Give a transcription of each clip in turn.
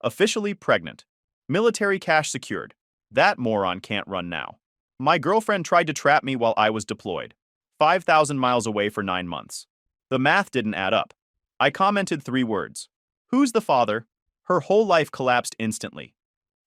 Officially pregnant. Military cash secured. That moron can't run now. My girlfriend tried to trap me while I was deployed. 5,000 miles away for 9 months. The math didn't add up. I commented 3 words. Who's the father? Her whole life collapsed instantly.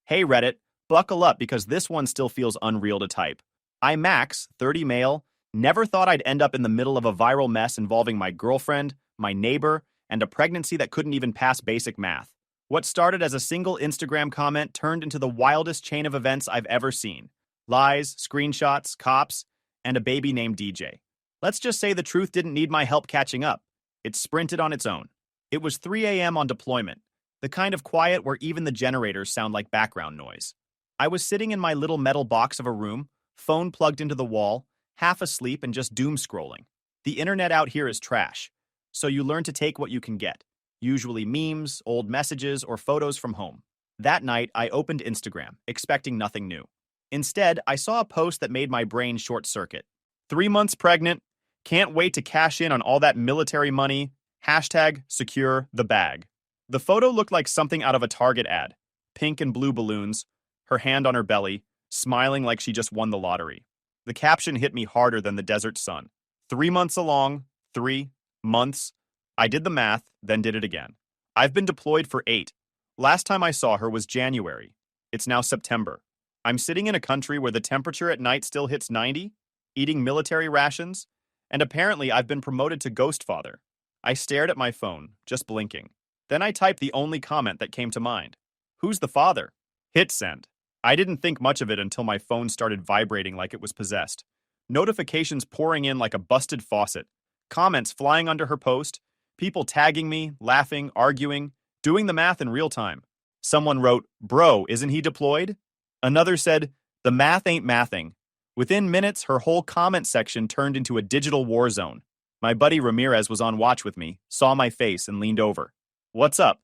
Hey Reddit, buckle up because this one still feels unreal to type. I'm Max, 30 male, never thought I'd end up in the middle of a viral mess involving my girlfriend, my neighbor, and a pregnancy that couldn't even pass basic math. What started as a single Instagram comment turned into the wildest chain of events I've ever seen. Lies, screenshots, cops, and a baby named DJ. Let's just say the truth didn't need my help catching up. It sprinted on its own. It was 3 a.m. on deployment, the kind of quiet where even the generators sound like background noise. I was sitting in my little metal box of a room, phone plugged into the wall, half asleep and just doom scrolling. The internet out here is trash, so you learn to take what you can get. Usually memes, old messages, or photos from home. That night, I opened Instagram, expecting nothing new. Instead, I saw a post that made my brain short-circuit. 3 months pregnant, can't wait to cash in on all that military money, hashtag secure the bag. The photo looked like something out of a Target ad. Pink and blue balloons, her hand on her belly, smiling like she just won the lottery. The caption hit me harder than the desert sun. 3 months along, 3 months. I did the math, then did it again. I've been deployed for 8. Last time I saw her was January. It's now September. I'm sitting in a country where the temperature at night still hits 90, eating military rations, and apparently I've been promoted to ghost father. I stared at my phone, just blinking. Then I typed the only comment that came to mind. Who's the father? Hit send. I didn't think much of it until my phone started vibrating like it was possessed. Notifications pouring in like a busted faucet. Comments flying under her post. People tagging me, laughing, arguing, doing the math in real time. Someone wrote, "Bro, isn't he deployed?" Another said, "The math ain't mathing." Within minutes, her whole comment section turned into a digital war zone. My buddy Ramirez was on watch with me, saw my face, and leaned over. "What's up?"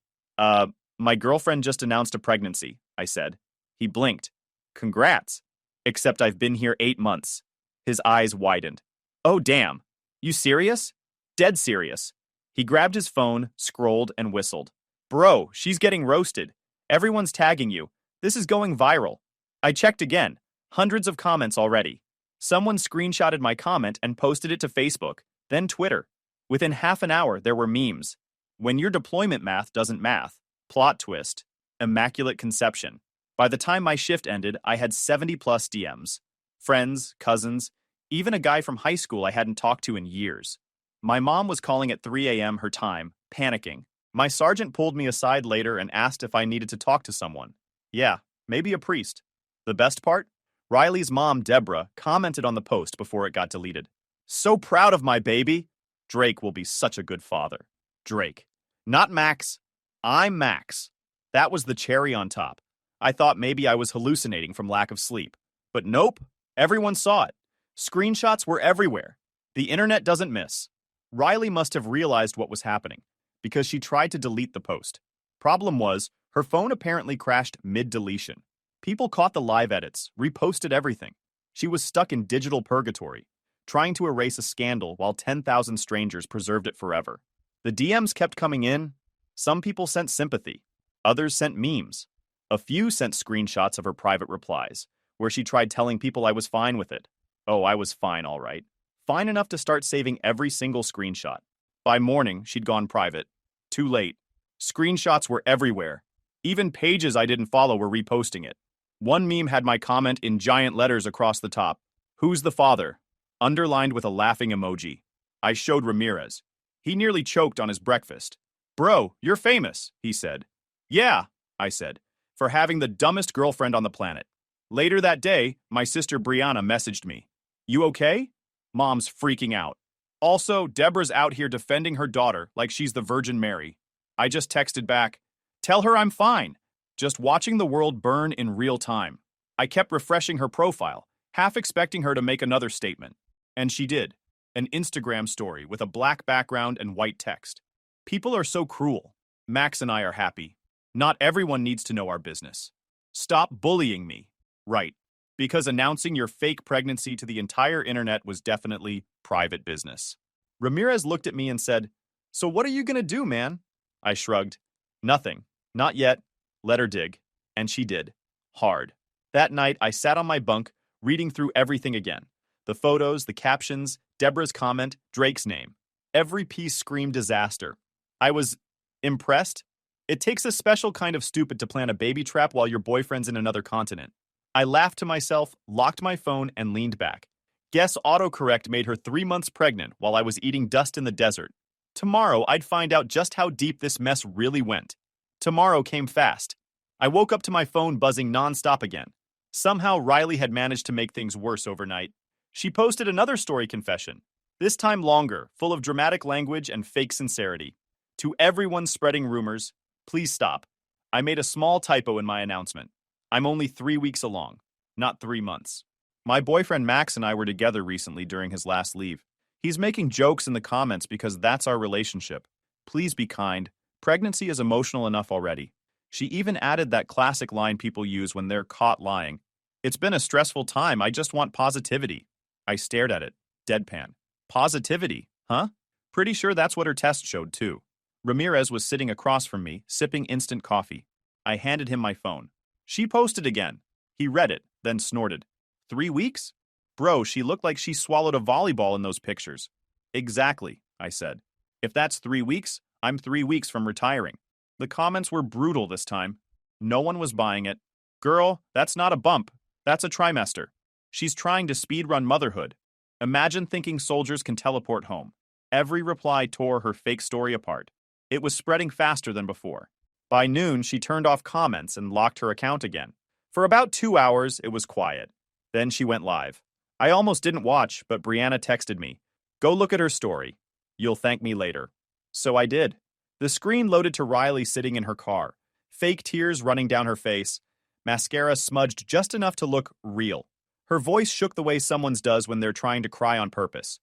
My girlfriend just announced a pregnancy," I said. He blinked. "Congrats. Except I've been here 8 months." His eyes widened. "Oh, damn. You serious?" "Dead serious." He grabbed his phone, scrolled, and whistled. "Bro, she's getting roasted. Everyone's tagging you. This is going viral." I checked again. Hundreds of comments already. Someone screenshotted my comment and posted it to Facebook, then Twitter. Within half an hour, there were memes. When your deployment math doesn't math. Plot twist. Immaculate conception. By the time my shift ended, I had 70+ DMs. Friends, cousins, even a guy from high school I hadn't talked to in years. My mom was calling at 3 a.m. her time, panicking. My sergeant pulled me aside later and asked if I needed to talk to someone. Yeah, maybe a priest. The best part? Riley's mom, Deborah, commented on the post before it got deleted. "So proud of my baby. Drake will be such a good father." Drake. Not Max. I'm Max. That was the cherry on top. I thought maybe I was hallucinating from lack of sleep. But nope, everyone saw it. Screenshots were everywhere. The internet doesn't miss. Riley must have realized what was happening, because she tried to delete the post. Problem was, her phone apparently crashed mid-deletion. People caught the live edits, reposted everything. She was stuck in digital purgatory, trying to erase a scandal while 10,000 strangers preserved it forever. The DMs kept coming in. Some people sent sympathy. Others sent memes. A few sent screenshots of her private replies, where she tried telling people I was fine with it. Oh, I was fine, all right. Fine enough to start saving every single screenshot. By morning, she'd gone private. Too late. Screenshots were everywhere. Even pages I didn't follow were reposting it. One meme had my comment in giant letters across the top. "Who's the father?" Underlined with a laughing emoji. I showed Ramirez. He nearly choked on his breakfast. "Bro, you're famous," he said. "Yeah," I said, "for having the dumbest girlfriend on the planet." Later that day, my sister Brianna messaged me. "You okay?" Mom's freaking out. Also, Deborah's out here defending her daughter like she's the Virgin Mary. I just texted back, "Tell her I'm fine. Just watching the world burn in real time." I kept refreshing her profile, half expecting her to make another statement. And she did. An Instagram story with a black background and white text. People are so cruel. Max and I are happy. Not everyone needs to know our business. Stop bullying me. Right. Because announcing your fake pregnancy to the entire internet was definitely private business. Ramirez looked at me and said, "So what are you gonna do, man?" I shrugged. "Nothing. Not yet. Let her dig. And she did. Hard. That night, I sat on my bunk, reading through everything again. The photos, the captions, Deborah's comment, Drake's name. Every piece screamed disaster. I was impressed. It takes a special kind of stupid to plan a baby trap while your boyfriend's in another continent. I laughed to myself, locked my phone, and leaned back. Guess autocorrect made her 3 months pregnant while I was eating dust in the desert. Tomorrow, I'd find out just how deep this mess really went. Tomorrow came fast. I woke up to my phone buzzing nonstop again. Somehow, Riley had managed to make things worse overnight. She posted another story confession, this time longer, full of dramatic language and fake sincerity. To everyone spreading rumors, please stop. I made a small typo in my announcement. I'm only 3 weeks along, not 3 months. My boyfriend Max and I were together recently during his last leave. He's making jokes in the comments because that's our relationship. Please be kind. Pregnancy is emotional enough already. She even added that classic line people use when they're caught lying. It's been a stressful time, I just want positivity. I stared at it, deadpan. Positivity, huh? Pretty sure that's what her test showed too. Ramirez was sitting across from me, sipping instant coffee. I handed him my phone. She posted again. He read it, then snorted. 3 weeks? Bro, she looked like she swallowed a volleyball in those pictures. Exactly, I said. If that's 3 weeks, I'm 3 weeks from retiring. The comments were brutal this time. No one was buying it. Girl, that's not a bump. That's a trimester. She's trying to speedrun motherhood. Imagine thinking soldiers can teleport home. Every reply tore her fake story apart. It was spreading faster than before. By noon, she turned off comments and locked her account again. For about 2 hours, it was quiet. Then she went live. I almost didn't watch, but Brianna texted me. Go look at her story. You'll thank me later. So I did. The screen loaded to Riley sitting in her car, fake tears running down her face, mascara smudged just enough to look real. Her voice shook the way someone's does when they're trying to cry on purpose.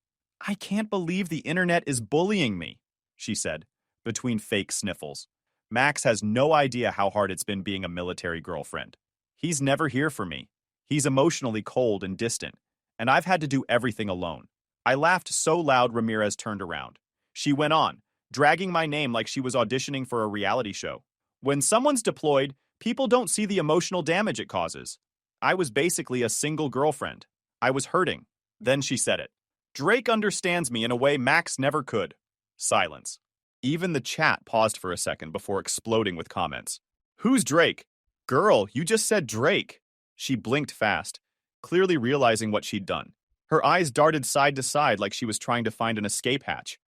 I can't believe the internet is bullying me, she said, between fake sniffles. Max has no idea how hard it's been being a military girlfriend. He's never here for me. He's emotionally cold and distant, and I've had to do everything alone. I laughed so loud Ramirez turned around. She went on, dragging my name like she was auditioning for a reality show. When someone's deployed, people don't see the emotional damage it causes. I was basically a single girlfriend. I was hurting. Then she said it. Drake understands me in a way Max never could. Silence. Even the chat paused for a second before exploding with comments. Who's Drake? Girl, you just said Drake. She blinked fast, clearly realizing what she'd done. Her eyes darted side to side like she was trying to find an escape hatch.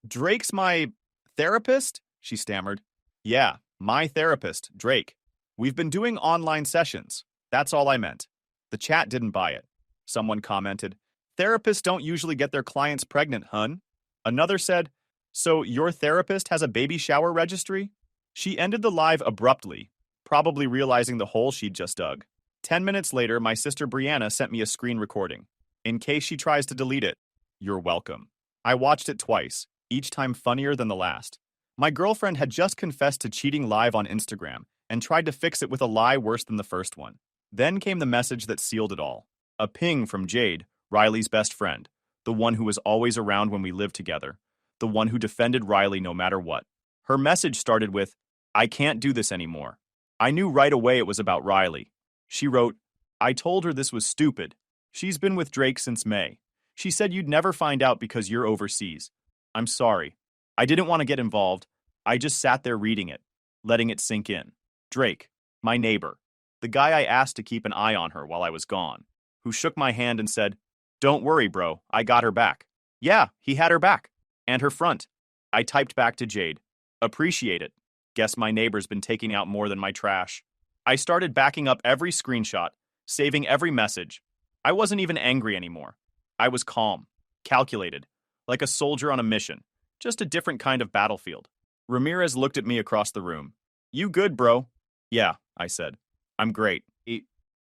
Drake's my therapist? She stammered. Yeah, my therapist, Drake. We've been doing online sessions. That's all I meant. The chat didn't buy it. Someone commented, therapists don't usually get their clients pregnant, hun. Another said, so your therapist has a baby shower registry? She ended the live abruptly, probably realizing the hole she'd just dug. 10 minutes later, my sister Brianna sent me a screen recording. In case she tries to delete it, you're welcome. I watched it twice, each time funnier than the last. My girlfriend had just confessed to cheating live on Instagram and tried to fix it with a lie worse than the first one. Then came the message that sealed it all. A ping from Jade, Riley's best friend, the one who was always around when we lived together, the one who defended Riley no matter what. Her message started with, I can't do this anymore. I knew right away it was about Riley. She wrote, I told her this was stupid. She's been with Drake since May. She said you'd never find out because you're overseas. I'm sorry. I didn't want to get involved. I just sat there reading it, letting it sink in. Drake, my neighbor, the guy I asked to keep an eye on her while I was gone, who shook my hand and said, don't worry, bro, I got her back. Yeah, he had her back. And her front. I typed back to Jade. Appreciate it. Guess my neighbor's been taking out more than my trash. I started backing up every screenshot, saving every message. I wasn't even angry anymore. I was calm, calculated, like a soldier on a mission, just a different kind of battlefield. Ramirez looked at me across the room. You good, bro? Yeah, I said. I'm great.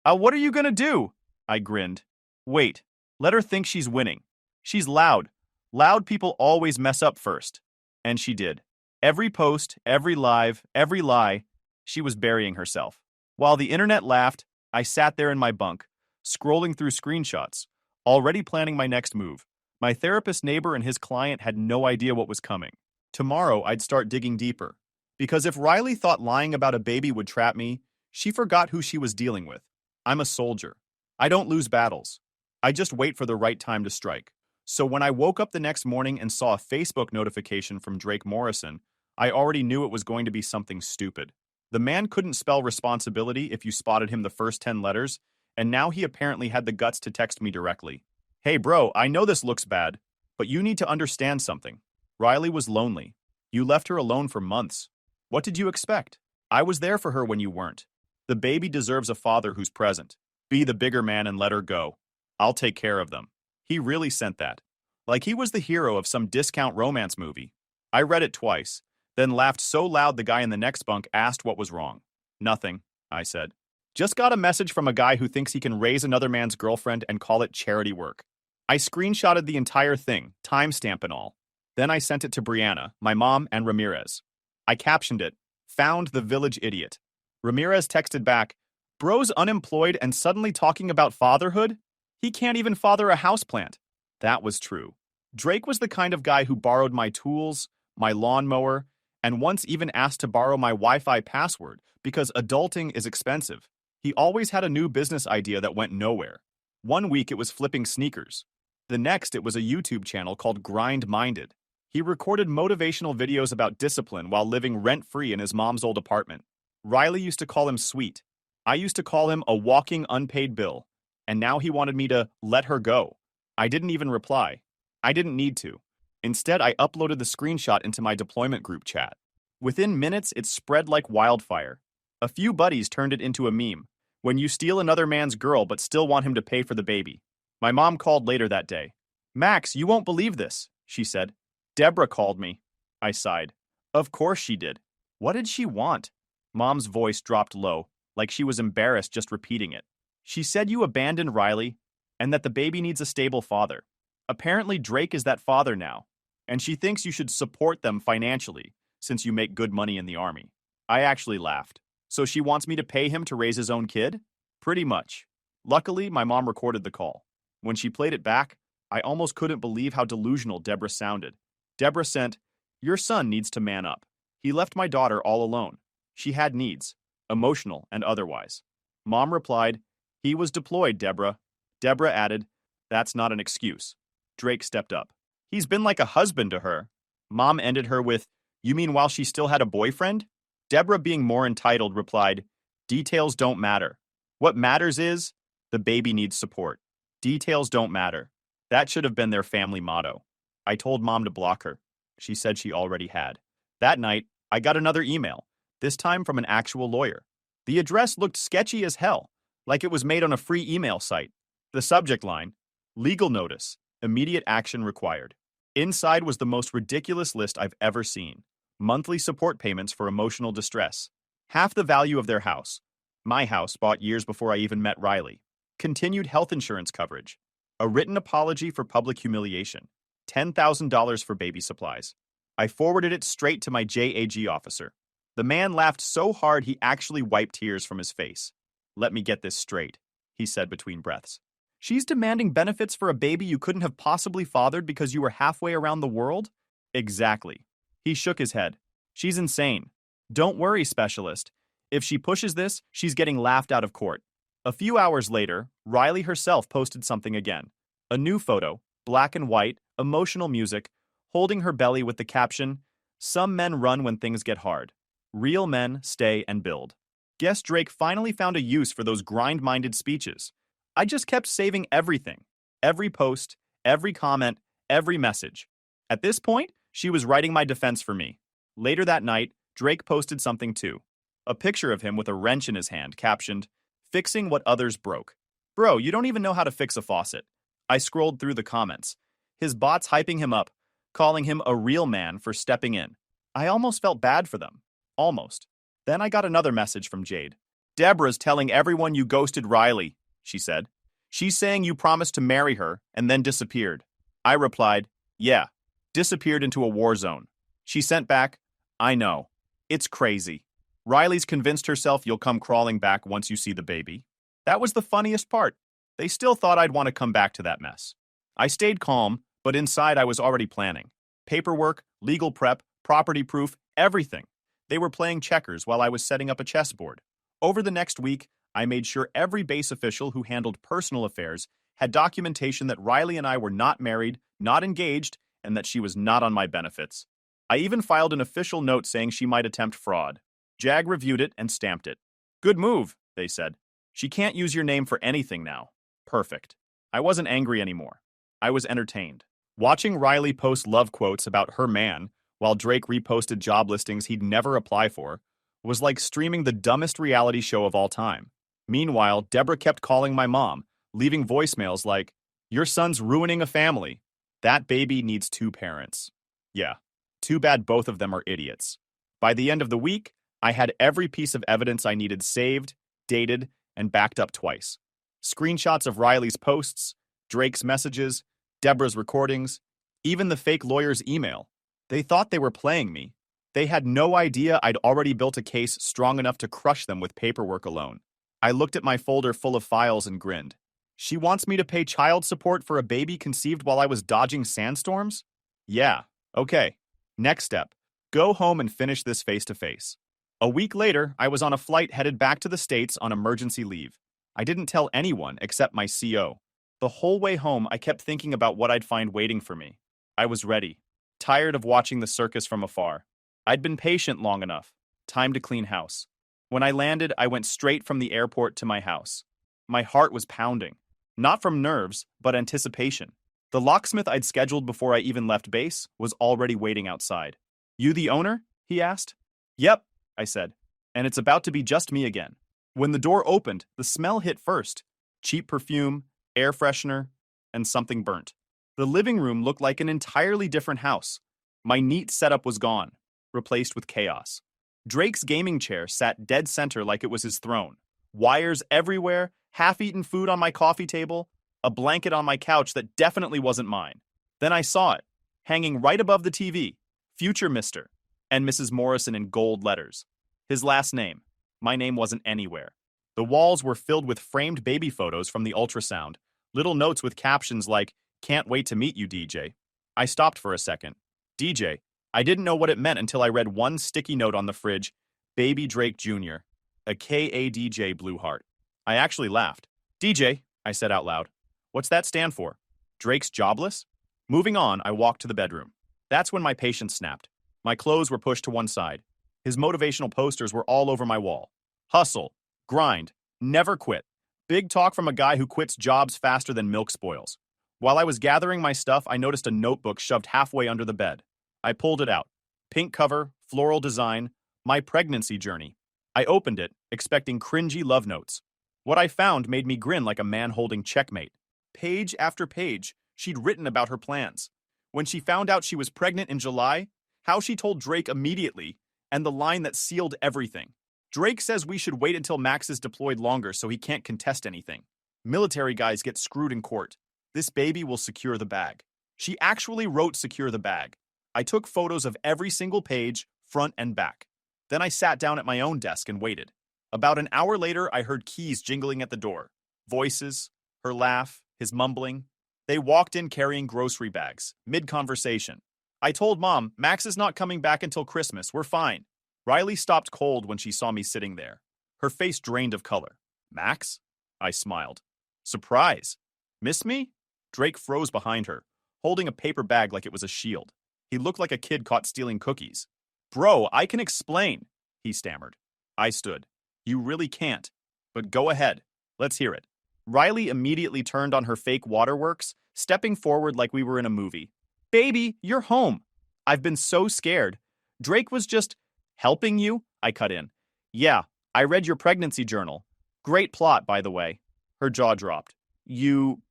What are you gonna do? I grinned. Wait, let her think she's winning. She's loud. Loud people always mess up first. And she did. Every post, every live, every lie, she was burying herself. While the internet laughed, I sat there in my bunk, scrolling through screenshots, already planning my next move. My therapist neighbor and his client had no idea what was coming. Tomorrow, I'd start digging deeper. Because if Riley thought lying about a baby would trap me, she forgot who she was dealing with. I'm a soldier. I don't lose battles. I just wait for the right time to strike. So when I woke up the next morning and saw a Facebook notification from Drake Morrison, I already knew it was going to be something stupid. The man couldn't spell responsibility if you spotted him the first 10 letters, and now he apparently had the guts to text me directly. Hey bro, I know this looks bad, but you need to understand something. Riley was lonely. You left her alone for months. What did you expect? I was there for her when you weren't. The baby deserves a father who's present. Be the bigger man and let her go. I'll take care of them. He really sent that. Like he was the hero of some discount romance movie. I read it twice, then laughed so loud the guy in the next bunk asked what was wrong. Nothing, I said. Just got a message from a guy who thinks he can raise another man's girlfriend and call it charity work. I screenshotted the entire thing, timestamp and all. Then I sent it to Brianna, my mom, and Ramirez. I captioned it, "Found the village idiot." Ramirez texted back, "Bro's unemployed and suddenly talking about fatherhood? He can't even father a houseplant." That was true. Drake was the kind of guy who borrowed my tools, my lawnmower, and once even asked to borrow my Wi-Fi password because adulting is expensive. He always had a new business idea that went nowhere. One week it was flipping sneakers. The next it was a YouTube channel called Grind Minded. He recorded motivational videos about discipline while living rent-free in his mom's old apartment. Riley used to call him sweet. I used to call him a walking unpaid bill. And now he wanted me to let her go. I didn't even reply. I didn't need to. Instead, I uploaded the screenshot into my deployment group chat. Within minutes, it spread like wildfire. A few buddies turned it into a meme. When you steal another man's girl but still want him to pay for the baby. My mom called later that day. "Max, you won't believe this," she said. "Deborah called me." I sighed. Of course she did. What did she want? Mom's voice dropped low, like she was embarrassed just repeating it. She said you abandoned Riley and that the baby needs a stable father. Apparently Drake is that father now, and she thinks you should support them financially since you make good money in the army. I actually laughed. So she wants me to pay him to raise his own kid? Pretty much. Luckily, my mom recorded the call. When she played it back, I almost couldn't believe how delusional Deborah sounded. Deborah sent, "Your son needs to man up. He left my daughter all alone. She had needs, emotional and otherwise." Mom replied, "He was deployed, Deborah." Deborah added, "That's not an excuse." Drake stepped up. "He's been like a husband to her." Mom ended her with, "You mean while she still had a boyfriend?" Deborah, being more entitled, replied, "Details don't matter. What matters is, the baby needs support. Details don't matter." That should have been their family motto. I told Mom to block her. She said she already had. That night, I got another email, this time from an actual lawyer. The address looked sketchy as hell, like it was made on a free email site. The subject line, "Legal notice, immediate action required." Inside was the most ridiculous list I've ever seen. Monthly support payments for emotional distress. Half the value of their house. My house, bought years before I even met Riley. Continued health insurance coverage. A written apology for public humiliation. $10,000 for baby supplies. I forwarded it straight to my JAG officer. The man laughed so hard he actually wiped tears from his face. "Let me get this straight," he said between breaths. "She's demanding benefits for a baby you couldn't have possibly fathered because you were halfway around the world?" Exactly. He shook his head. "She's insane. Don't worry, specialist. If she pushes this, she's getting laughed out of court." A few hours later, Riley herself posted something again. A new photo, black and white, emotional music, holding her belly with the caption, "Some men run when things get hard. Real men stay and build." Guess Drake finally found a use for those grind-minded speeches. I just kept saving everything. Every post, every comment, every message. At this point, she was writing my defense for me. Later that night, Drake posted something too. A picture of him with a wrench in his hand, captioned, "Fixing what others broke." Bro, you don't even know how to fix a faucet. I scrolled through the comments. His bots hyping him up, calling him a real man for stepping in. I almost felt bad for them. Almost. Then I got another message from Jade. "Deborah's telling everyone you ghosted Riley," she said. "She's saying you promised to marry her and then disappeared." I replied, "Yeah, disappeared into a war zone." She sent back, "I know. It's crazy. Riley's convinced herself you'll come crawling back once you see the baby." That was the funniest part. They still thought I'd want to come back to that mess. I stayed calm, but inside I was already planning. Paperwork, legal prep, property proof, everything. They were playing checkers while I was setting up a chessboard. Over the next week, I made sure every base official who handled personal affairs had documentation that Riley and I were not married, not engaged, and that she was not on my benefits. I even filed an official note saying she might attempt fraud. JAG reviewed it and stamped it. Good move, they said. She can't use your name for anything now. Perfect. I wasn't angry anymore. I was entertained. Watching Riley post love quotes about her man while Drake reposted job listings he'd never apply for was like streaming the dumbest reality show of all time. Meanwhile, Deborah kept calling my mom, leaving voicemails like, "Your son's ruining a family. That baby needs two parents." Yeah, too bad both of them are idiots. By the end of the week, I had every piece of evidence I needed saved, dated, and backed up twice. Screenshots of Riley's posts, Drake's messages, Deborah's recordings, even the fake lawyer's email. They thought they were playing me. They had no idea I'd already built a case strong enough to crush them with paperwork alone. I looked at my folder full of files and grinned. She wants me to pay child support for a baby conceived while I was dodging sandstorms? Yeah, okay. Next step. Go home and finish this face-to-face. A week later, I was on a flight headed back to the States on emergency leave. I didn't tell anyone except my CO. The whole way home, I kept thinking about what I'd find waiting for me. I was ready, tired of watching the circus from afar. I'd been patient long enough. Time to clean house. When I landed, I went straight from the airport to my house. My heart was pounding. Not from nerves, but anticipation. The locksmith I'd scheduled before I even left base was already waiting outside. "You the owner?" he asked. "Yep," I said. "And it's about to be just me again." When the door opened, the smell hit first. Cheap perfume, air freshener, and something burnt. The living room looked like an entirely different house. My neat setup was gone, replaced with chaos. Drake's gaming chair sat dead center like it was his throne. Wires everywhere, half-eaten food on my coffee table, a blanket on my couch that definitely wasn't mine. Then I saw it, hanging right above the TV, Future Mr. and Mrs. Morrison in gold letters. His last name. My name wasn't anywhere. The walls were filled with framed baby photos from the ultrasound, little notes with captions like, "Can't wait to meet you, DJ." I stopped for a second. DJ. I didn't know what it meant until I read one sticky note on the fridge, Baby Drake Jr., a KADJ blue heart. I actually laughed. "DJ," I said out loud. "What's that stand for? Drake's jobless?" Moving on, I walked to the bedroom. That's when my patience snapped. My clothes were pushed to one side. His motivational posters were all over my wall. Hustle, grind, never quit. Big talk from a guy who quits jobs faster than milk spoils. While I was gathering my stuff, I noticed a notebook shoved halfway under the bed. I pulled it out. Pink cover, floral design, my pregnancy journey. I opened it, expecting cringy love notes. What I found made me grin like a man holding checkmate. Page after page, she'd written about her plans. When she found out she was pregnant in July, how she told Drake immediately, and the line that sealed everything. Drake says we should wait until Max is deployed longer so he can't contest anything. Military guys get screwed in court. This baby will secure the bag. She actually wrote secure the bag. I took photos of every single page, front and back. Then I sat down at my own desk and waited. About an hour later, I heard keys jingling at the door. Voices, her laugh, his mumbling. They walked in carrying grocery bags, mid-conversation. I told Mom, "Max is not coming back until Christmas, we're fine." Riley stopped cold when she saw me sitting there. Her face drained of color. "Max?" I smiled. "Surprise. Miss me?" Drake froze behind her, holding a paper bag like it was a shield. He looked like a kid caught stealing cookies. "Bro, I can explain," he stammered. I stood. "You really can't. But go ahead. Let's hear it." Riley immediately turned on her fake waterworks, stepping forward like we were in a movie. "Baby, you're home. I've been so scared. Drake was just helping you?" I cut in. "Yeah, I read your pregnancy journal. Great plot, by the way." Her jaw dropped. You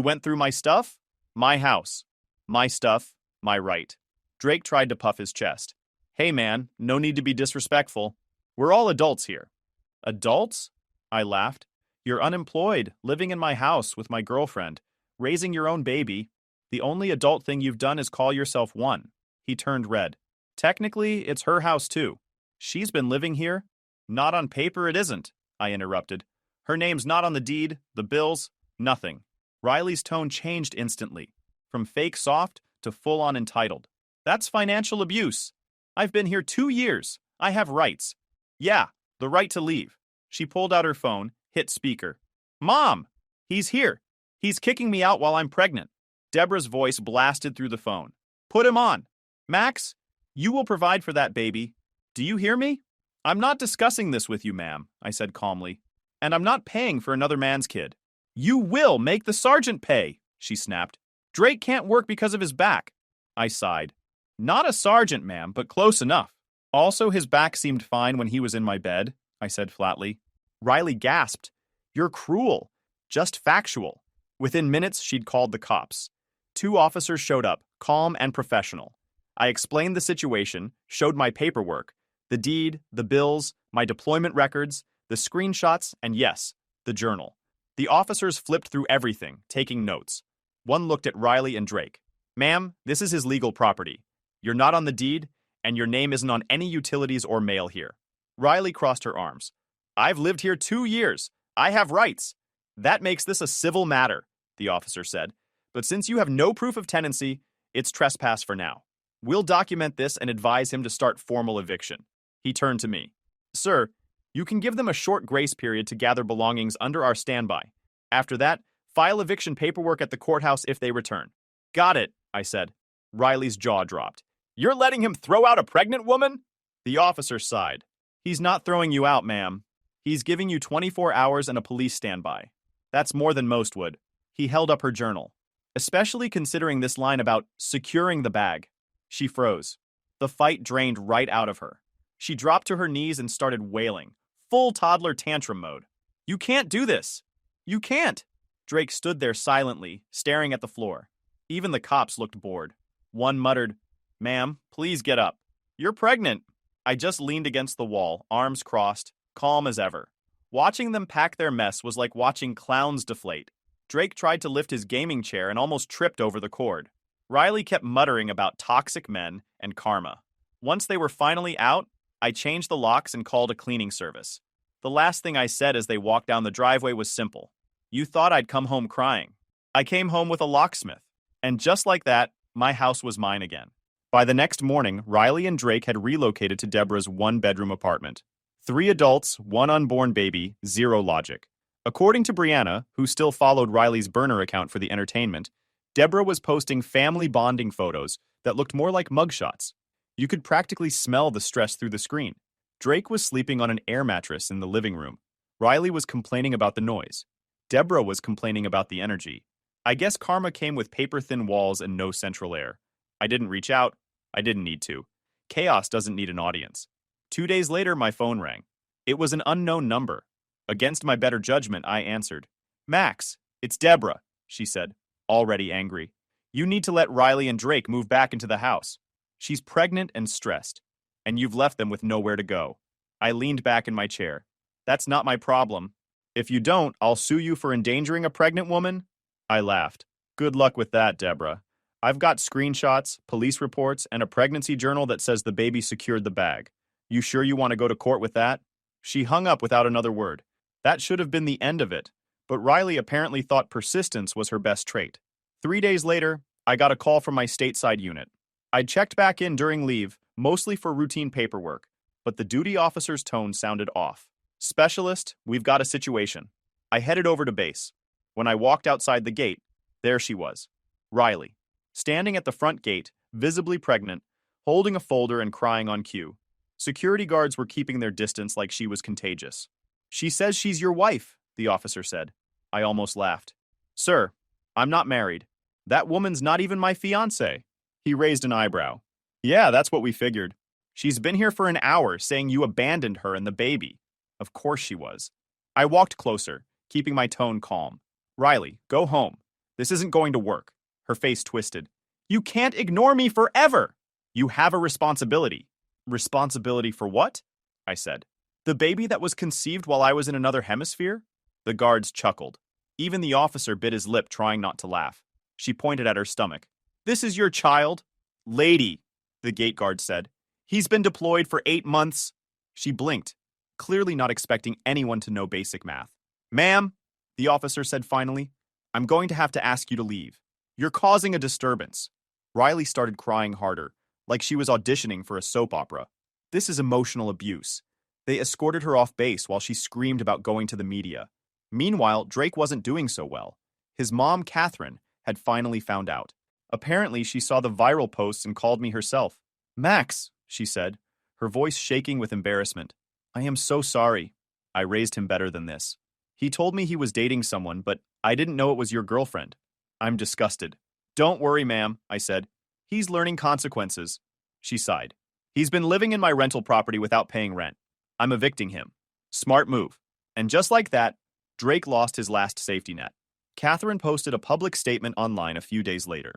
went through my stuff? My house. My stuff. My right." Drake tried to puff his chest. "Hey man, no need to be disrespectful. We're all adults here." "Adults?" I laughed. "You're unemployed, living in my house with my girlfriend, raising your own baby. The only adult thing you've done is call yourself one." He turned red. "Technically, it's her house too. She's been living here." "Not on paper it isn't," I interrupted. "Her name's not on the deed, the bills, nothing." Riley's tone changed instantly, from fake soft to full-on entitled. "That's financial abuse. I've been here 2 years. I have rights. Yeah, the right to leave. She pulled out her phone, hit speaker. Mom! He's here. He's kicking me out while I'm pregnant. Deborah's voice blasted through the phone. Put him on. Max, you will provide for that baby. Do you hear me? I'm not discussing this with you, ma'am, I said calmly. And I'm not paying for another man's kid. You will make the sergeant pay, she snapped. Drake can't work because of his back. I sighed. Not a sergeant, ma'am, but close enough. Also, his back seemed fine when he was in my bed, I said flatly. Riley gasped. You're cruel. Just factual. Within minutes, she'd called the cops. 2 officers showed up, calm and professional. I explained the situation, showed my paperwork, the deed, the bills, my deployment records, the screenshots, and yes, the journal. The officers flipped through everything, taking notes. One looked at Riley and Drake. Ma'am, this is his legal property. You're not on the deed, and your name isn't on any utilities or mail here. Riley crossed her arms. I've lived here 2 years. I have rights. That makes this a civil matter, the officer said. But since you have no proof of tenancy, it's trespass for now. We'll document this and advise him to start formal eviction. He turned to me. Sir, you can give them a short grace period to gather belongings under our standby. After that, file eviction paperwork at the courthouse if they return. Got it, I said. Riley's jaw dropped. You're letting him throw out a pregnant woman? The officer sighed. He's not throwing you out, ma'am. He's giving you 24 hours and a police standby. That's more than most would. He held up her journal. Especially considering this line about securing the bag. She froze. The fight drained right out of her. She dropped to her knees and started wailing, full toddler tantrum mode. You can't do this. You can't. Drake stood there silently, staring at the floor. Even the cops looked bored. One muttered, Ma'am, please get up. You're pregnant. I just leaned against the wall, arms crossed, calm as ever. Watching them pack their mess was like watching clowns deflate. Drake tried to lift his gaming chair and almost tripped over the cord. Riley kept muttering about toxic men and karma. Once they were finally out, I changed the locks and called a cleaning service. The last thing I said as they walked down the driveway was simple. You thought I'd come home crying. I came home with a locksmith. And just like that, my house was mine again. By the next morning, Riley and Drake had relocated to Deborah's 1-bedroom apartment. 3 adults, 1 unborn baby, 0 logic. According to Brianna, who still followed Riley's burner account for the entertainment, Deborah was posting family bonding photos that looked more like mugshots. You could practically smell the stress through the screen. Drake was sleeping on an air mattress in the living room. Riley was complaining about the noise. Deborah was complaining about the energy. I guess karma came with paper-thin walls and no central air. I didn't reach out. I didn't need to. Chaos doesn't need an audience. 2 days later, my phone rang. It was an unknown number. Against my better judgment, I answered. Max, it's Deborah, she said, already angry. You need to let Riley and Drake move back into the house. She's pregnant and stressed, and you've left them with nowhere to go. I leaned back in my chair. That's not my problem. If you don't, I'll sue you for endangering a pregnant woman. I laughed. Good luck with that, Deborah. I've got screenshots, police reports, and a pregnancy journal that says the baby secured the bag. You sure you want to go to court with that? She hung up without another word. That should have been the end of it, but Riley apparently thought persistence was her best trait. 3 days later, I got a call from my stateside unit. I'd checked back in during leave, mostly for routine paperwork, but the duty officer's tone sounded off. Specialist, we've got a situation. I headed over to base. When I walked outside the gate, there she was, Riley, standing at the front gate, visibly pregnant, holding a folder and crying on cue. Security guards were keeping their distance like she was contagious. She says she's your wife, the officer said. I almost laughed. Sir, I'm not married. That woman's not even my fiancé. He raised an eyebrow. Yeah, that's what we figured. She's been here for an hour saying you abandoned her and the baby. Of course she was. I walked closer, keeping my tone calm. Riley, go home. This isn't going to work. Her face twisted. You can't ignore me forever. You have a responsibility. Responsibility for what? I said. The baby that was conceived while I was in another hemisphere? The guards chuckled. Even the officer bit his lip, trying not to laugh. She pointed at her stomach. This is your child? Lady, the gate guard said. He's been deployed for 8 months. She blinked, clearly not expecting anyone to know basic math. Ma'am, the officer said finally, I'm going to have to ask you to leave. You're causing a disturbance. Riley started crying harder, like she was auditioning for a soap opera. This is emotional abuse. They escorted her off base while she screamed about going to the media. Meanwhile, Drake wasn't doing so well. His mom, Catherine, had finally found out. Apparently, she saw the viral posts and called me herself. "Max," she said, her voice shaking with embarrassment. "I am so sorry." I raised him better than this. He told me he was dating someone, but I didn't know it was your girlfriend. I'm disgusted. "Don't worry, ma'am," I said. "He's learning consequences." She sighed. "He's been living in my rental property without paying rent. I'm evicting him." Smart move. And just like that, Drake lost his last safety net. Catherine posted a public statement online a few days later.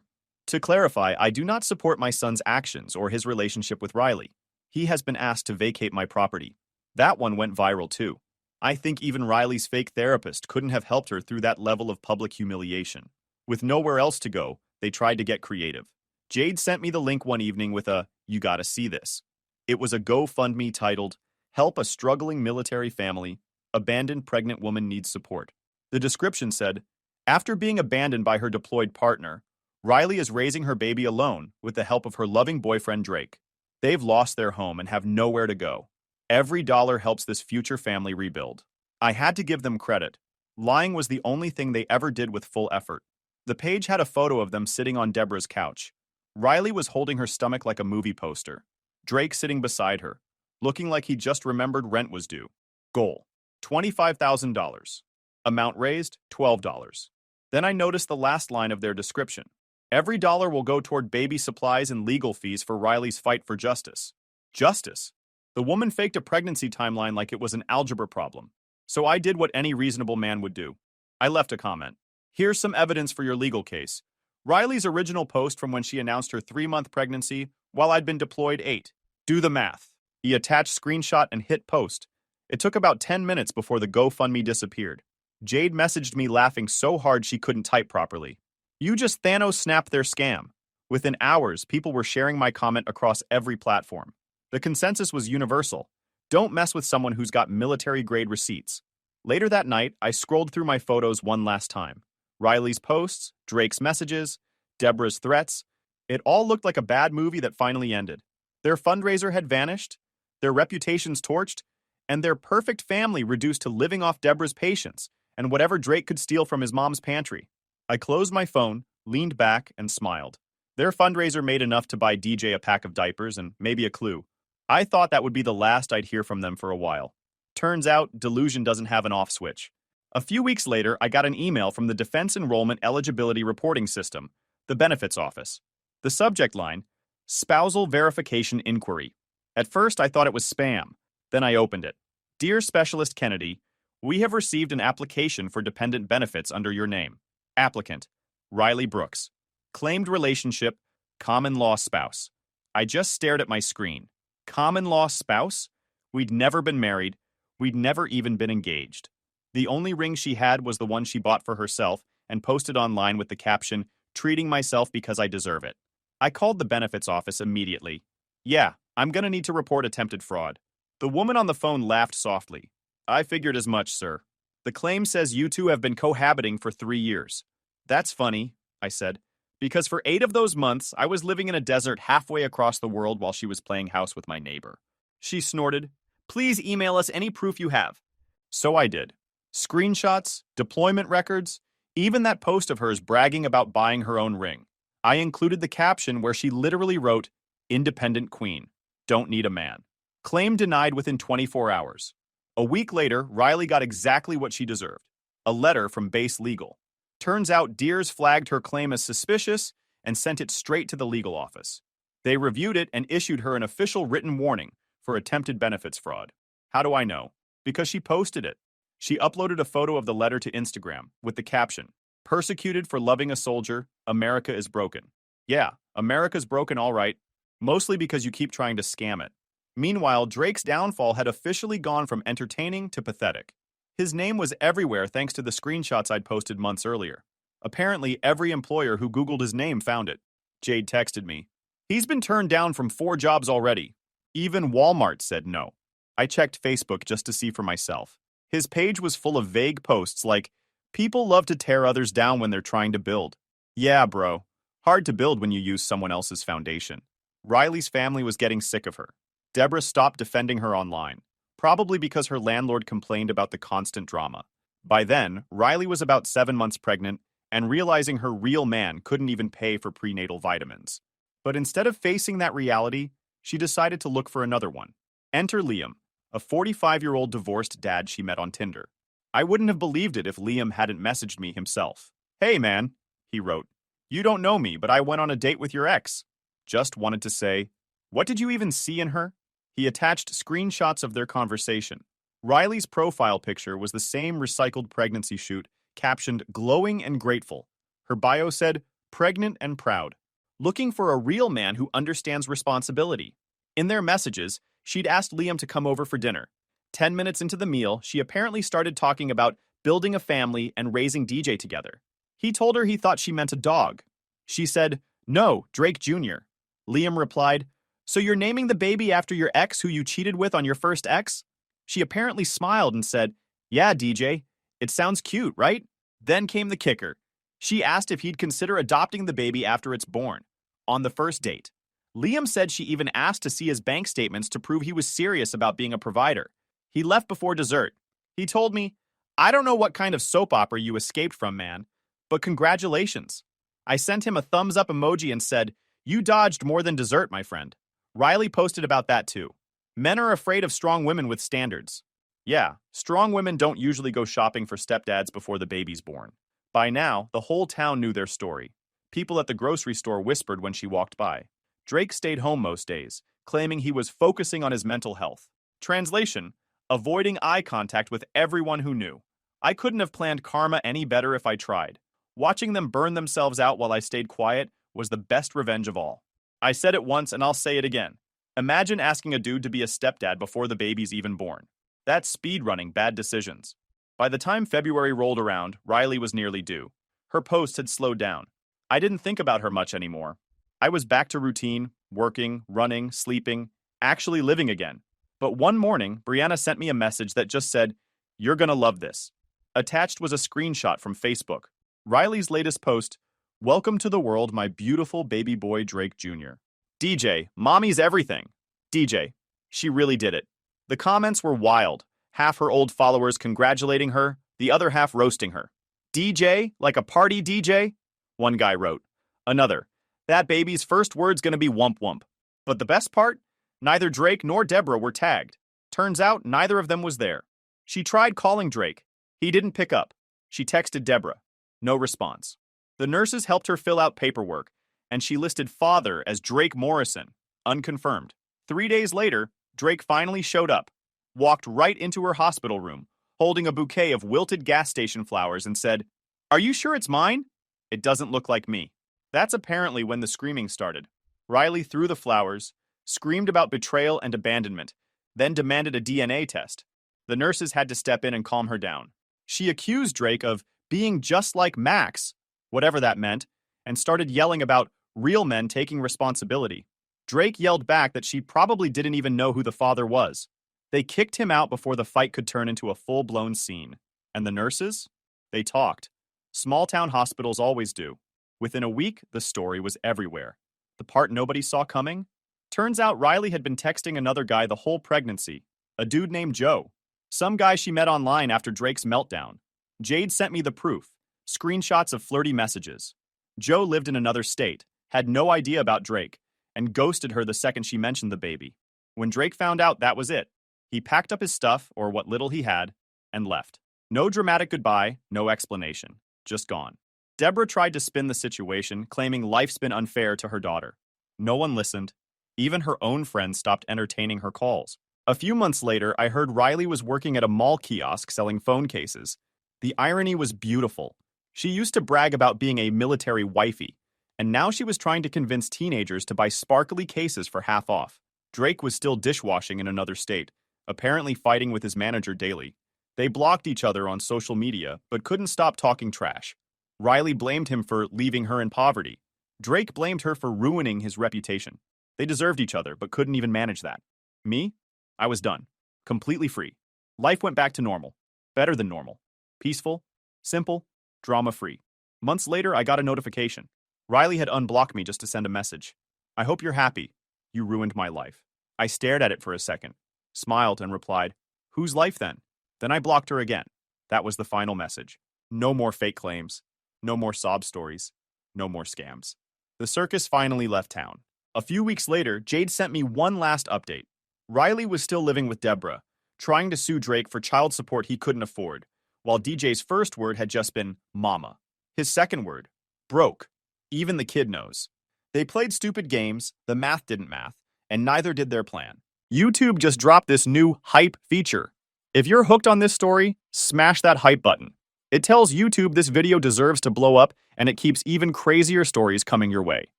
"To clarify, I do not support my son's actions or his relationship with Riley. He has been asked to vacate my property." That one went viral too. I think even Riley's fake therapist couldn't have helped her through that level of public humiliation. With nowhere else to go, they tried to get creative. Jade sent me the link one evening with a, "You gotta see this." It was a GoFundMe titled, "Help a Struggling Military Family. Abandoned Pregnant Woman Needs Support." The description said, "After being abandoned by her deployed partner, Riley is raising her baby alone with the help of her loving boyfriend Drake. They've lost their home and have nowhere to go. Every dollar helps this future family rebuild." I had to give them credit. Lying was the only thing they ever did with full effort. The page had a photo of them sitting on Deborah's couch. Riley was holding her stomach like a movie poster. Drake sitting beside her, looking like he just remembered rent was due. Goal: $25,000. Amount raised: $12. Then I noticed the last line of their description. "Every dollar will go toward baby supplies and legal fees for Riley's fight for justice." Justice? The woman faked a pregnancy timeline like it was an algebra problem. So I did what any reasonable man would do. I left a comment. "Here's some evidence for your legal case. Riley's original post from when she announced her 3-month pregnancy while I'd been deployed 8. Do the math." He attached screenshot and hit post. It took about 10 minutes before the GoFundMe disappeared. Jade messaged me laughing so hard she couldn't type properly. "You just Thanos snapped their scam." Within hours, people were sharing my comment across every platform. The consensus was universal. Don't mess with someone who's got military-grade receipts. Later that night, I scrolled through my photos one last time. Riley's posts, Drake's messages, Deborah's threats. It all looked like a bad movie that finally ended. Their fundraiser had vanished, their reputations torched, and their perfect family reduced to living off Deborah's patience and whatever Drake could steal from his mom's pantry. I closed my phone, leaned back, and smiled. Their fundraiser made enough to buy DJ a pack of diapers and maybe a clue. I thought that would be the last I'd hear from them for a while. Turns out, delusion doesn't have an off switch. A few weeks later, I got an email from the Defense Enrollment Eligibility Reporting System, the Benefits Office. The subject line, "Spousal Verification Inquiry." At first, I thought it was spam. Then I opened it. "Dear Specialist Kennedy, we have received an application for dependent benefits under your name. Applicant, Riley Brooks. Claimed relationship, common law spouse." I just stared at my screen. Common law spouse? We'd never been married. We'd never even been engaged. The only ring she had was the one she bought for herself and posted online with the caption, "Treating myself because I deserve it." I called the benefits office immediately. "Yeah, I'm gonna need to report attempted fraud." The woman on the phone laughed softly. "I figured as much, sir. The claim says you two have been cohabiting for 3 years." "That's funny," I said, "because for 8 of those months, I was living in a desert halfway across the world while she was playing house with my neighbor." She snorted, "Please email us any proof you have." So I did. Screenshots, deployment records, even that post of hers bragging about buying her own ring. I included the caption where she literally wrote, "Independent Queen. Don't need a man." Claim denied within 24 hours. A week later, Riley got exactly what she deserved. A letter from Base Legal. Turns out Deers flagged her claim as suspicious and sent it straight to the legal office. They reviewed it and issued her an official written warning for attempted benefits fraud. How do I know? Because she posted it. She uploaded a photo of the letter to Instagram with the caption, "Persecuted for loving a soldier, America is broken." Yeah, America's broken all right, mostly because you keep trying to scam it. Meanwhile, Drake's downfall had officially gone from entertaining to pathetic. His name was everywhere thanks to the screenshots I'd posted months earlier. Apparently, every employer who Googled his name found it. Jade texted me. "He's been turned down from 4 jobs already. Even Walmart said no." I checked Facebook just to see for myself. His page was full of vague posts like, "People love to tear others down when they're trying to build." Yeah, bro. Hard to build when you use someone else's foundation. Riley's family was getting sick of her. Deborah stopped defending her online, probably because her landlord complained about the constant drama. By then, Riley was about 7 months pregnant and realizing her real man couldn't even pay for prenatal vitamins. But instead of facing that reality, she decided to look for another one. Enter Liam, a 45-year-old divorced dad she met on Tinder. I wouldn't have believed it if Liam hadn't messaged me himself. "Hey man," he wrote. "You don't know me, but I went on a date with your ex." Just wanted to say, what did you even see in her? He attached screenshots of their conversation. Riley's profile picture was the same recycled pregnancy shoot, captioned "glowing and grateful." Her bio said, "pregnant and proud." Looking for a real man who understands responsibility. In their messages, she'd asked Liam to come over for dinner. 10 minutes into the meal, she apparently started talking about building a family and raising DJ together. He told her he thought she meant a dog. She said, "No, Drake Jr." Liam replied, "So you're naming the baby after your ex who you cheated with on your first ex?" She apparently smiled and said, "Yeah, DJ, it sounds cute, right?" Then came the kicker. She asked if he'd consider adopting the baby after it's born. On the first date, Liam said she even asked to see his bank statements to prove he was serious about being a provider. He left before dessert. He told me, "I don't know what kind of soap opera you escaped from, man, but congratulations." I sent him a thumbs up emoji and said, "You dodged more than dessert, my friend." Riley posted about that too. Men are afraid of strong women with standards. Yeah, strong women don't usually go shopping for stepdads before the baby's born. By now, the whole town knew their story. People at the grocery store whispered when she walked by. Drake stayed home most days, claiming he was focusing on his mental health. Translation: avoiding eye contact with everyone who knew. I couldn't have planned karma any better if I tried. Watching them burn themselves out while I stayed quiet was the best revenge of all. I said it once and I'll say it again. Imagine asking a dude to be a stepdad before the baby's even born. That's speedrunning bad decisions. By the time February rolled around, Riley was nearly due. Her posts had slowed down. I didn't think about her much anymore. I was back to routine, working, running, sleeping, actually living again. But one morning, Brianna sent me a message that just said, "You're gonna love this." Attached was a screenshot from Facebook. Riley's latest post, "Welcome to the world, my beautiful baby boy Drake Jr. DJ, mommy's everything." DJ, she really did it. The comments were wild. Half her old followers congratulating her, the other half roasting her. "DJ, like a party DJ?" One guy wrote. Another, "That baby's first word's gonna be wump wump." But the best part? Neither Drake nor Deborah were tagged. Turns out neither of them was there. She tried calling Drake. He didn't pick up. She texted Deborah. No response. The nurses helped her fill out paperwork, and she listed father as Drake Morrison, unconfirmed. 3 days later, Drake finally showed up, walked right into her hospital room, holding a bouquet of wilted gas station flowers and said, "Are you sure it's mine? It doesn't look like me." That's apparently when the screaming started. Riley threw the flowers, screamed about betrayal and abandonment, then demanded a DNA test. The nurses had to step in and calm her down. She accused Drake of being just like Max, whatever that meant, and started yelling about real men taking responsibility. Drake yelled back that she probably didn't even know who the father was. They kicked him out before the fight could turn into a full-blown scene. And the nurses? They talked. Small-town hospitals always do. Within a week, the story was everywhere. The part nobody saw coming? Turns out Riley had been texting another guy the whole pregnancy, a dude named Joe. Some guy she met online after Drake's meltdown. Jade sent me the proof, screenshots of flirty messages. Joe lived in another state, had no idea about Drake, and ghosted her the second she mentioned the baby. When Drake found out, that was it. He packed up his stuff, or what little he had, and left. No dramatic goodbye, no explanation. Just gone. Deborah tried to spin the situation, claiming life's been unfair to her daughter. No one listened. Even her own friends stopped entertaining her calls. A few months later, I heard Riley was working at a mall kiosk selling phone cases. The irony was beautiful. She used to brag about being a military wifey, and now she was trying to convince teenagers to buy sparkly cases for half off. Drake was still dishwashing in another state, apparently fighting with his manager daily. They blocked each other on social media, but couldn't stop talking trash. Riley blamed him for leaving her in poverty. Drake blamed her for ruining his reputation. They deserved each other, but couldn't even manage that. Me? I was done. Completely free. Life went back to normal. Better than normal. Peaceful, simple, drama-free. Months later, I got a notification. Riley had unblocked me just to send a message. "I hope you're happy. You ruined my life." I stared at it for a second, smiled, and replied, "Whose life then?" Then I blocked her again. That was the final message. No more fake claims. No more sob stories. No more scams. The circus finally left town. A few weeks later, Jade sent me one last update. Riley was still living with Deborah, trying to sue Drake for child support he couldn't afford, while DJ's first word had just been mama. His second word, broke. Even the kid knows. They played stupid games, the math didn't math, and neither did their plan. YouTube just dropped this new hype feature. If you're hooked on this story, smash that hype button. It tells YouTube this video deserves to blow up, and it keeps even crazier stories coming your way.